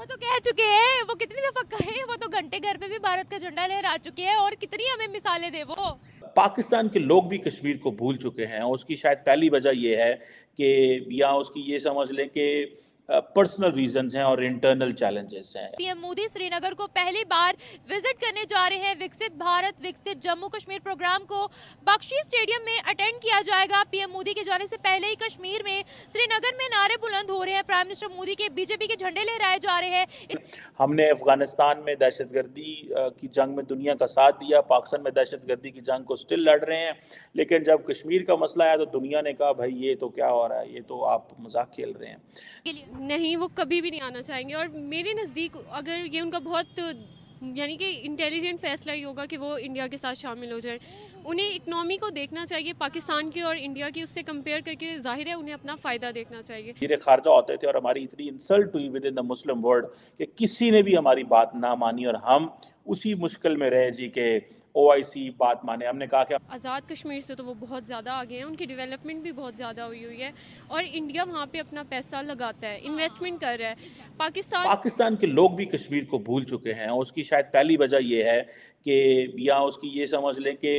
वो तो कह चुके हैं, वो कितनी दफा कहे, वो तो घंटे घर पे भी भारत का झंडा लहरा चुके हैं और कितनी हमें मिसालें दे वो। पाकिस्तान के लोग भी कश्मीर को भूल चुके हैं। उसकी शायद पहली वजह ये है कि या उसकी ये समझ लें कि पर्सनल रीजंस हैं और इंटरनल चैलेंजेस हैं। पीएम मोदी श्रीनगर को पहली बार विजिट करने जा रहे हैं। विकसित भारत विकसित जम्मू कश्मीर प्रोग्राम को बख्शी स्टेडियम में अटेंड किया जाएगा। पीएम मोदी के जाने से पहले ही कश्मीर में श्रीनगर में नारे बुलंद हो रहे हैं। प्राइम मिनिस्टर मोदी के बीजेपी के झंडे लहराए जा रहे हैं। हमने अफगानिस्तान में दहशतगर्दी की जंग में दुनिया का साथ दिया, पाकिस्तान में दहशतगर्दी की जंग को स्टिल लड़ रहे हैं, लेकिन जब कश्मीर का मसला आया तो दुनिया ने कहा भाई ये तो क्या हो रहा है, ये तो आप मजाक खेल रहे हैं। नहीं, वो कभी भी नहीं आना चाहेंगे। और मेरे नज़दीक अगर ये उनका बहुत यानी कि इंटेलिजेंट फैसला ही होगा कि वो इंडिया के साथ शामिल हो जाए। उन्हें इकनॉमी को देखना चाहिए पाकिस्तान की और इंडिया की, उससे कंपेयर करके जाहिर है उन्हें अपना फ़ायदा देखना चाहिए। वज़ीर ख़ारजा होते थे और हमारी इतनी इंसल्ट हुई with in the Muslim world कि किसी ने भी हमारी बात ना मानी और हम उसी मुश्किल में रहे जी के OIC बात माने। हमने कहा कि आज़ाद कश्मीर से तो वो बहुत ज़्यादा आगे हैं, उनकी डेवलपमेंट भी बहुत ज़्यादा हुई है और इंडिया वहाँ पे अपना पैसा लगाता है, इन्वेस्टमेंट कर रहा है। पाकिस्तान के लोग भी कश्मीर को भूल चुके हैं। उसकी शायद पहली वजह ये है कि या उसकी ये समझ लें कि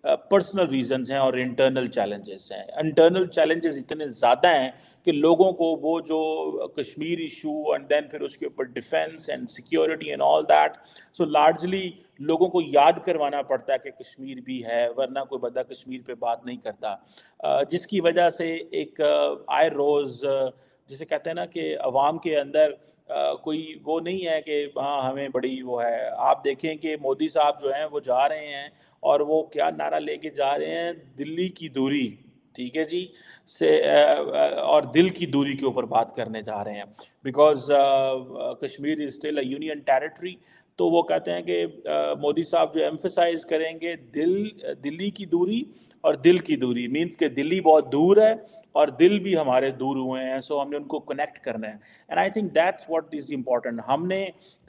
पर्सनल रीजंस हैं और इंटरनल चैलेंजेस हैं। इंटरनल चैलेंजेस इतने ज़्यादा हैं कि लोगों को वो जो कश्मीर इशू एंड देन फिर उसके ऊपर defence and security and all that, so largely लोगों को याद करवाना पड़ता है कि कश्मीर भी है, वरना कोई बंदा कश्मीर पे बात नहीं करता, जिसकी वजह से एक आए रोज़ जिसे कहते हैं ना कि अवाम के अंदर कोई वो नहीं है कि हाँ हमें बड़ी वो है। आप देखें कि मोदी साहब जो हैं वो जा रहे हैं और वो क्या नारा लेके जा रहे हैं, दिल्ली की दूरी, ठीक है जी, से और दिल की दूरी के ऊपर बात करने जा रहे हैं, because Kashmir is still a union territory. तो वो कहते हैं कि मोदी साहब जो एम्फसाइज करेंगे दिल्ली की दूरी और दिल की दूरी, मीन्स के दिल्ली बहुत दूर है और दिल भी हमारे दूर हुए हैं, सो हमने उनको कनेक्ट करना है। And I think that's what is important. हमने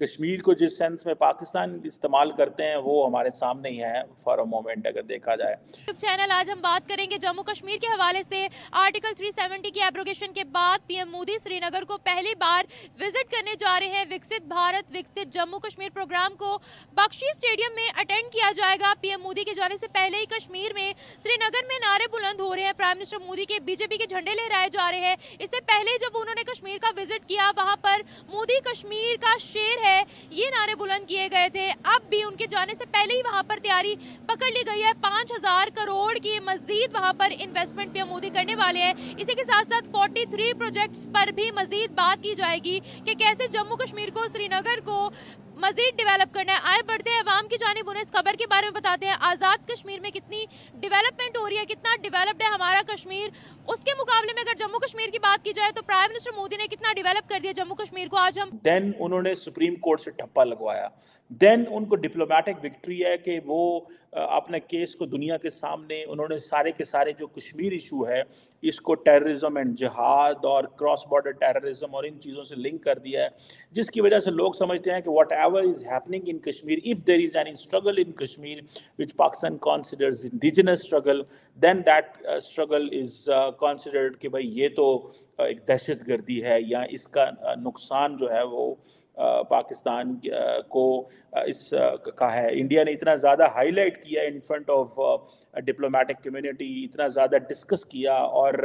कश्मीर को जिस सेंस में पाकिस्तान इस्तेमाल करते हैं वो हमारे सामने ही है फॉर अ मोमेंट अगर देखा जाए। यूट्यूब चैनल आज हम बात करेंगे जम्मू कश्मीर के हवाले से। आर्टिकल 370 की एब्रोगेशन के बाद पीएम मोदी श्रीनगर को पहली बार विजिट करने जा रहे हैं। विकसित भारत विकसित जम्मू कश्मीर प्रोग्राम को बख्शी स्टेडियम में अटेंड किया जाएगा। पीएम मोदी के जाने से पहले ही कश्मीर में श्रीनगर में नारे बुलंद हो रहे हैं। प्राइम मिनिस्टर मोदी के बीजेपी के झंडे लहराए जा रहे हैं। इससे पहले जब उन्होंने कश्मीर का विजिट किया, वहां पर मोदी कश्मीर का शेर है, ये नारे बुलंद किए गए थे। अब भी उनके जाने से पहले ही वहां पर तैयारी पकड़ ली गई है। 5000 करोड़ की मजीद वहां पर इन्वेस्टमेंट पीएम मोदी करने वाले हैं। इसी के साथ साथ 43 प्रोजेक्ट्स पर भी मजीद बात की जाएगी कि कैसे जम्मू कश्मीर को, श्रीनगर को मजीद डेवलप करना है। आए बढ़ते हैं अवाम की जानिब, उन्हें इस खबर के बारे में बताते हैं। आज़ाद कश्मीर में कितनी डेवलपमेंट हो रही है, कितना डेवलप्ड है हमारा कश्मीर। उसके मुकाबले में अगर जम्मू कश्मीर की बात की जाए तो प्राइम मिनिस्टर मोदी ने कितना डेवलप कर दिया जम्मू कश्मीर को। आज हम देन उन्होंने सुप्रीम कोर्ट से ठप्पा लगवाया, देन उनको डिप्लोमेटिक विक्ट्री है कि वो अपने केस को दुनिया के सामने, उन्होंने सारे के सारे जो कश्मीर इशू है इसको टेररिज्म एंड जिहाद और क्रॉस बॉर्डर टेररिज्म और इन चीज़ों से लिंक कर दिया है, जिसकी वजह से लोग समझते हैं कि whatever is happening in Kashmir, if there is any struggle in Kashmir which Pakistan considers indigenous struggle, then that struggle is considered कि भाई ये तो एक दहशत गर्दी है या इसका नुकसान जो है वो पाकिस्तान को इस का है। इंडिया ने इतना ज़्यादा हाईलाइट किया in front of diplomatic community, इतना ज़्यादा डिस्कस किया और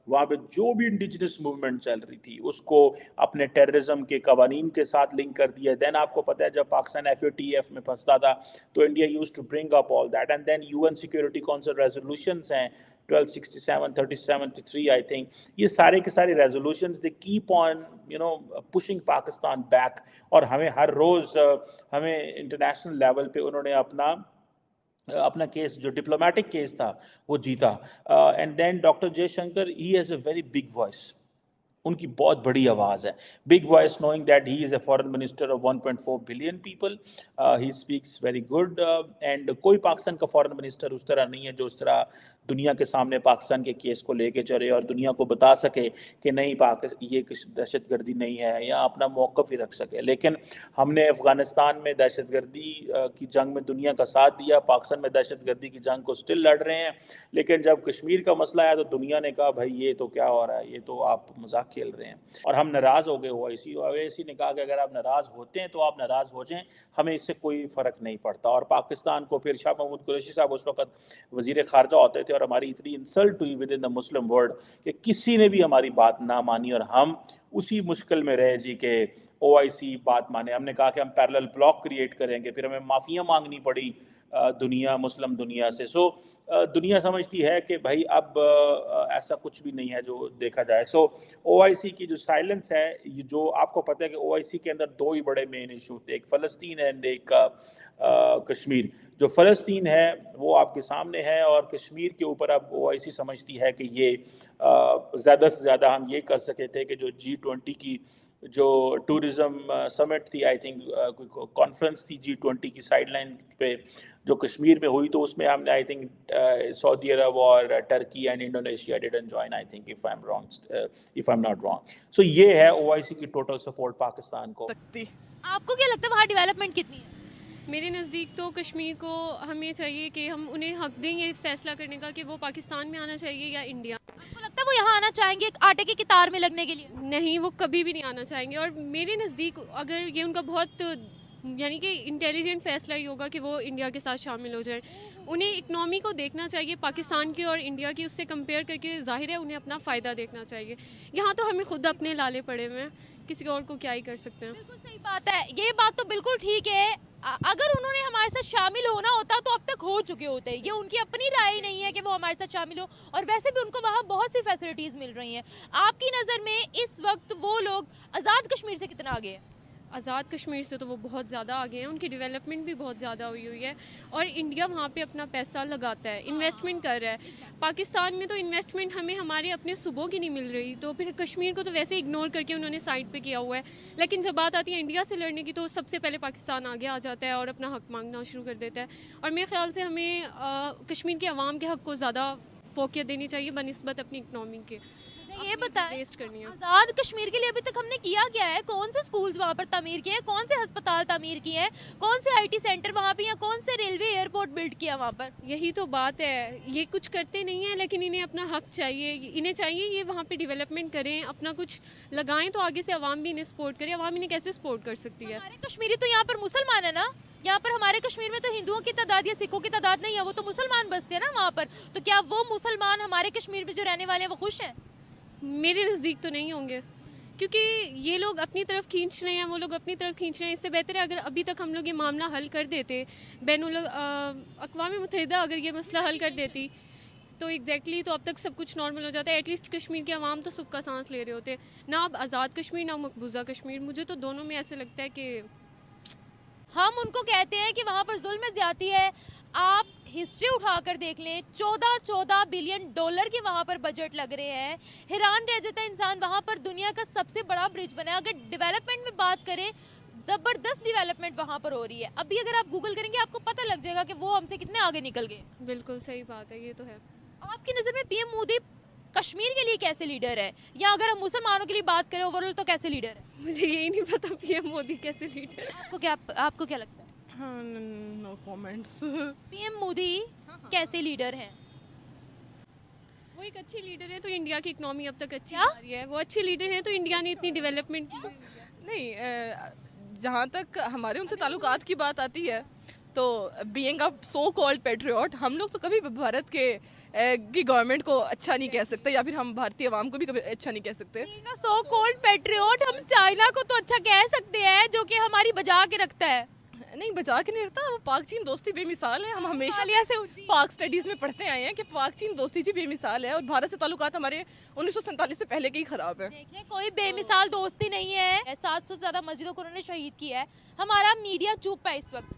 वहाँ पे जो भी इंडिजिनस मूवमेंट चल रही थी उसको अपने टेररिज्म के कवानीन के साथ लिंक कर दिया। देन आपको पता है जब पाकिस्तान FATF में फंसता था तो India used to bring up all that, and then UN security council resolutions हैं 1267, 3073 आई थिंक, ये सारे के सारे resolutions they keep on pushing Pakistan back. और हमें हर रोज़ हमें इंटरनेशनल लेवल पे उन्होंने अपना केस जो डिप्लोमेटिक केस था वो जीता। And then doctor Jaishankar, he has a very big voice, उनकी बहुत बड़ी आवाज़ है, big voice, knowing that he is a foreign minister of 1.4 billion people, he speaks very good. And कोई पाकिस्तान का फॉरेन मिनिस्टर उस तरह नहीं है जो उस तरह दुनिया के सामने पाकिस्तान के केस को लेके चले और दुनिया को बता सके कि नहीं ये दहशत गर्दी नहीं है, या अपना मौक़िफ़ ही रख सके। लेकिन हमने अफ़गानिस्तान में दहशत गर्दी की जंग में दुनिया का साथ दिया, पाकिस्तान में दहशत गर्दी की जंग को स्टिल लड़ रहे हैं, लेकिन जब कश्मीर का मसला आया तो दुनिया ने कहा भाई ये तो क्या हो रहा है, ये तो आप मजाक खेल रहे हैं और हम नाराज़ हो गए ओवैसी ने कहा कि अगर आप नाराज़ होते हैं तो आप नाराज़ हो जाएं, हमें इससे कोई फ़र्क नहीं पड़ता। और पाकिस्तान को फिर शाह महमूद कुरैशी साहब उस वक्त वज़ीर ख़ारजा होते थे और हमारी इतनी इंसल्ट हुई with in the Muslim world कि किसी ने भी हमारी बात ना मानी और हम उसी मुश्किल में रहे जी के ओआईसी बात माने। हमने कहा कि हम पैरेलल ब्लॉक क्रिएट करेंगे, फिर हमें माफ़ियाँ मांगनी पड़ी दुनिया मुस्लिम दुनिया से। सो दुनिया समझती है कि भाई अब ऐसा कुछ भी नहीं है जो देखा जाए। सो ओआईसी की जो साइलेंस है, जो आपको पता है कि ओआईसी के अंदर दो ही बड़े मेन इशू थे, एक फ़लस्तीन एंड एक कश्मीर। जो फ़लस्तीन है वो आपके सामने है और कश्मीर के ऊपर अब ओआईसी समझती है कि ये ज़्यादा से ज़्यादा हम ये कर सके थे कि जो G20 की जो टूरिज़्म समिट थी, आई थिंक कॉन्फ्रेंस थी G20 की साइडलाइन पे जो कश्मीर में हुई, तो उसमें हमने आई थिंक सऊदी अरब और Turkey and Indonesia didn't join, I think if I am not wrong. So ये है ओआईसी की टोटल सपोर्ट पाकिस्तान को। आपको क्या लगता है वहाँ डेवलपमेंट कितनी है? मेरे नज़दीक तो कश्मीर को हमें चाहिए कि हम उन्हें हक दें ये फैसला करने का कि वो पाकिस्तान में आना चाहिए या इंडिया। आपको लगता है वो यहाँ आना चाहेंगे आटे की कतार में लगने के लिए? नहीं, वो कभी भी नहीं आना चाहेंगे। और मेरे नज़दीक अगर ये उनका बहुत यानी कि इंटेलिजेंट फैसला ही होगा कि वो इंडिया के साथ शामिल हो जाएं। उन्हें इकनॉमी को देखना चाहिए पाकिस्तान की और इंडिया की, उससे कंपेयर करके जाहिर है उन्हें अपना फ़ायदा देखना चाहिए। यहाँ तो हमें खुद अपने लाले पड़े हुए हैं, किसी और को क्या ही कर सकते हैं। बिल्कुल सही बात है, ये बात तो बिल्कुल ठीक है। अगर उन्होंने हमारे साथ शामिल होना होता तो अब तक हो चुके होते। ये उनकी अपनी राय नहीं है कि वो हमारे साथ शामिल हो, और वैसे भी उनको वहाँ बहुत सी फैसिलिटीज़ मिल रही हैं। आपकी नज़र में इस वक्त वो लोग आज़ाद कश्मीर से कितना आगे हैं? आज़ाद कश्मीर से तो वो बहुत ज़्यादा आगे हैं, उनकी डेवलपमेंट भी बहुत ज़्यादा हुई है और इंडिया वहाँ पे अपना पैसा लगाता है, इन्वेस्टमेंट कर रहा है। पाकिस्तान में तो इन्वेस्टमेंट हमें हमारे अपने सूबों की नहीं मिल रही, तो फिर कश्मीर को तो वैसे इग्नोर करके उन्होंने साइड पे किया हुआ है। लेकिन जब बात आती है इंडिया से लड़ने की तो सबसे पहले पाकिस्तान आगे आ जाता है और अपना हक मांगना शुरू कर देता है। और मेरे ख्याल से हमें कश्मीर के अवाम के हक को ज़्यादा फोकियत देनी चाहिए बनिस्बत अपनी इकनॉमी के। ये बताएं, वेस्ट करनी है। आज़ाद कश्मीर के लिए अभी तक हमने किया क्या है? कौन से स्कूल्स वहाँ पर तामीर किए हैं, कौन से अस्पताल तामीर किए हैं, कौन से आईटी सेंटर वहाँ पे, या कौन से रेलवे एयरपोर्ट बिल्ड किया वहाँ पर? यही तो बात है, ये कुछ करते नहीं है लेकिन इन्हें अपना हक चाहिए। इन्हें चाहिए ये वहाँ पे डेवलपमेंट करें, अपना कुछ लगाएं तो आगे से अवाम भी इन्हें सपोर्ट करे। अवाम इन्हें कैसे सपोर्ट कर सकती है? हमारे कश्मीरी तो यहाँ पर मुसलमान है ना, यहाँ पर हमारे कश्मीर में तो हिंदुओं की तादाद या सिखों की तादाद नहीं है, वो तो मुसलमान बसते हैं ना वहाँ पर। तो क्या वो मुसलमान हमारे कश्मीर में जो रहने वाले हैं वो खुश हैं? मेरे नज़दीक तो नहीं होंगे, क्योंकि ये लोग अपनी तरफ खींच रहे हैं, वो लोग अपनी तरफ खींच रहे हैं। इससे बेहतर है अगर अभी तक हम लोग ये मामला हल कर देते, अक़वाम मुत्तहिदा अगर ये मसला हल कर देती तो एग्जैक्टली तो अब तक सब कुछ नॉर्मल हो जाता है। एटलीस्ट कश्मीर के अवाम तो सुख का सांस ले रहे होते ना। अब आज़ाद कश्मीर ना मकबूजा कश्मीर, मुझे तो दोनों में ऐसे लगता है कि हम उनको कहते हैं कि वहाँ पर जुल्म ज़्यादती है। आप हिस्ट्री उठाकर देख लें, 14 बिलियन डॉलर के वहाँ पर बजट लग रहे हैं। हैरान रह जाता है इंसान, वहाँ पर दुनिया का सबसे बड़ा ब्रिज बना है। अगर डेवलपमेंट में बात करें, ज़बरदस्त डेवलपमेंट वहाँ पर हो रही है। अभी अगर आप गूगल करेंगे आपको पता लग जाएगा कि वो हमसे कितने आगे निकल गए। बिल्कुल सही बात है, ये तो है। आपकी नज़र में पीएम मोदी कश्मीर के लिए कैसे लीडर है, या अगर हम मुसलमानों के लिए बात करें ओवरऑल तो कैसे लीडर है? मुझे यही नहीं पता पीएम मोदी कैसे लीडर है। आपको क्या लगता है? No comments. पीएम मोदी कैसे लीडर हैं? वो एक अच्छे लीडर है तो इंडिया की इकनॉमी अब तक अच्छी आ रही है। वो अच्छे लीडर हैं तो इंडिया ने इतनी डेवलपमेंट की नहीं, जहाँ तक हमारे उनसे ताल्लुकात की बात आती है तो being a so called patriot, हम लोग तो कभी भारत के की गवर्नमेंट को अच्छा नहीं कह सकते, या फिर हम भारतीय आवाम को भी कभी अच्छा नहीं कह सकते। सो कॉल्ड पेट्रियट, हम चाइना को तो अच्छा कह सकते हैं जो कि हमारी बचा के रखता है। नहीं, बचा के नहीं रखता, वो पाक चीन दोस्ती बेमिसाल है। हम हमेशा से पाक स्टडीज़ में पढ़ते आए हैं कि पाक चीन दोस्ती जी बेमिसाल है और भारत से ताल्लुकात हमारे 1947 से पहले के ही खराब है। देखिए, कोई बेमिसाल दोस्ती नहीं है। 700 से ज़्यादा मस्जिदों को उन्होंने शहीद किया है। हमारा मीडिया चुप है इस वक्त,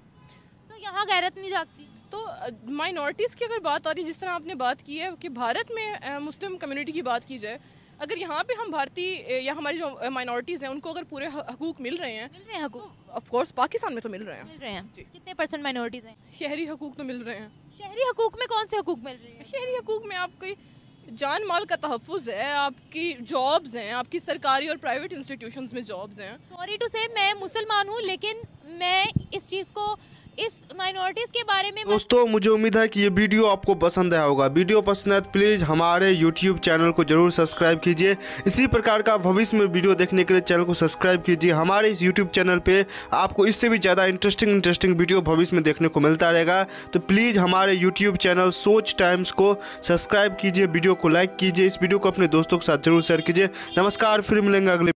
तो यहाँ गैरत नहीं जागती। तो माइनॉरिटीज़ की अगर बात आ रही है, जिस तरह आपने बात की है कि भारत में मुस्लिम कम्युनिटी की बात की जाए, अगर यहाँ पे हम भारतीय या हमारी जो माइनॉरिटीज़ हैं उनको अगर पूरे हकूक मिल रहे हैं हकूक, ऑफ कोर्स पाकिस्तान में तो मिल रहे हैं। कितने % माइनॉरिटीज़ हैं? शहरी हकूक तो मिल रहे हैं। शहरी हकूक में कौन से हकूक मिल रहे हैं? शहरी हकूक में आपकी जान माल का तहफ़्फ़ुज़ है, आपकी जॉब्स हैं, आपकी सरकारी और प्राइवेट इंस्टीट्यूशंस में जॉब्स हैं। सॉरी टू से, मैं मुसलमान हूँ लेकिन मैं इस चीज़ को इस माइनॉरिटीज के बारे में। दोस्तों मुझे उम्मीद है कि ये वीडियो आपको पसंद आया होगा। वीडियो पसंद है तो प्लीज़ हमारे YouTube चैनल को जरूर सब्सक्राइब कीजिए। इसी प्रकार का भविष्य में वीडियो देखने के लिए चैनल को सब्सक्राइब कीजिए। हमारे इस YouTube चैनल पे आपको इससे भी ज़्यादा इंटरेस्टिंग वीडियो भविष्य में देखने को मिलता रहेगा। तो प्लीज़ हमारे YouTube चैनल सोच टाइम्स को सब्सक्राइब कीजिए, वीडियो को लाइक कीजिए, इस वीडियो को अपने दोस्तों के साथ जरूर शेयर कीजिए। नमस्कार, फिर मिलेंगे अगले